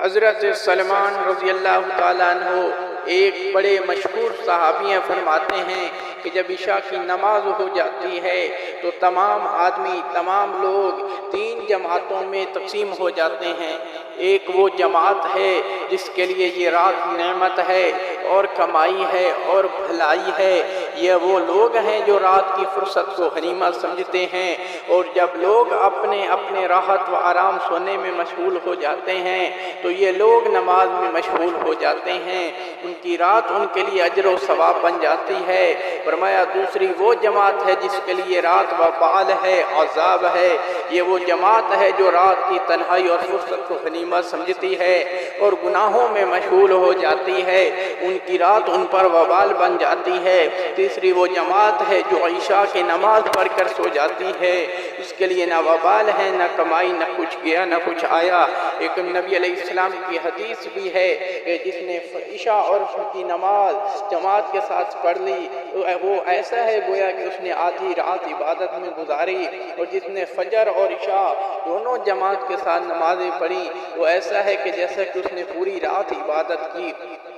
حضرت سلمان رضی اللہ تعالیٰ عنہ ایک بڑے مشہور صحابی ہیں، فرماتے ہیں کہ جب عشاء کی نماز ہو جاتی ہے تو تمام آدمی، تمام لوگ تین جماعتوں میں تقسیم ہو جاتے ہیں۔ ایک وہ جماعت ہے جس کے لیے یہ رات نعمت ہے اور کمائی ہے اور بھلائی ہے، یہ وہ لوگ ہیں جو رات کی فرصت کو غنیمت سمجھتے ہیں، اور جب لوگ اپنے اپنے راحت و آرام سونے میں مشغول ہو جاتے ہیں تو یہ لوگ نماز میں مشغول ہو جاتے ہیں، ان کی رات ان کے لیے اجر و ثواب بن جاتی ہے۔ فرمایا دوسری وہ جماعت ہے جس کے لیے رات وبال ہے، عذاب ہے، یہ وہ جماعت ہے جو رات کی تنہائی اور فرصت کو غنیمت سمجھتی ہے اور گناہوں میں مشغول ہو جاتی ہے، ان کی رات ان پر وبال بن جاتی ہے۔ تیسری وہ جماعت ہے جو عشاء کی نماز پڑھ کر سو جاتی ہے، اس کے لیے نہ وبال ہے، نہ کمائی، نہ کچھ گیا نہ کچھ آیا۔ ایک نبی علیہ السلام کی حدیث بھی ہے کہ جس نے عشاء اور عصر کی نماز جماعت کے ساتھ پڑھ لی وہ ایسا ہے گویا کہ اس نے آدھی رات عبادت میں گزاری، اور جس نے فجر اور عشاء دونوں جماعت کے ساتھ نمازیں پڑھی وہ ایسا ہے کہ جیسا کہ اس نے پوری رات عبادت کی۔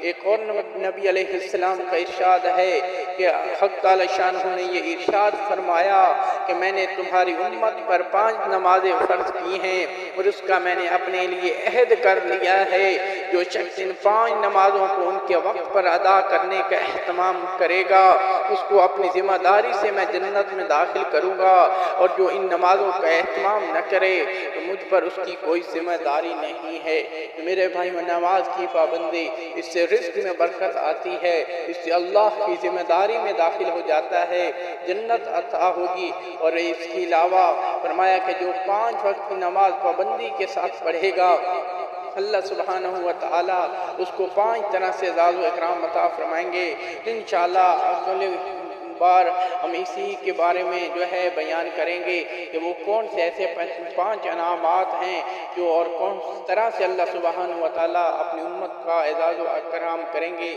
ایک اور نبی علیہ السلام کا ارشاد ہے کہ حق تعالی شانہ نے یہ ارشاد فرمایا کہ میں نے تمہاری امت پر 5 نمازیں فرض کی ہیں اور اس کا میں نے اپنے لیے عہد کر لیا ہے، جو شخص ان 5 نمازوں کو ان کے وقت پر ادا کرنے کا اہتمام کرے گا اس کو اپنی ذمہ داری سے میں جنت میں داخل کروں گا، اور جو ان نمازوں کا اہتمام نہ کرے تو مجھ پر اس کی کوئی ذمہ داری نہیں ہے۔ تو میرے بھائی، نماز کی پابندی، اس سے رزق میں برکت آتی ہے، اس سے اللہ کی ذمہ داری میں داخل ہو جاتا ہے، جنت عطا ہوگی۔ اور اس کے علاوہ فرمایا کہ جو 5 وقت کی نماز پابندی کے ساتھ پڑھے گا اللہ سبحانہ و تعالی اس کو 5 طرح سے اعزاز و اکرام عطا فرمائیں گے۔ انشاءاللہ اگلے بار ہم اسی کے بارے میں بیان کریں گے کہ وہ کون سے ایسے 5 انعامات ہیں جو اور کون طرح سے اللہ سبحانہ و تعالی اپنی امت کا اعزاز و اکرام کریں گے۔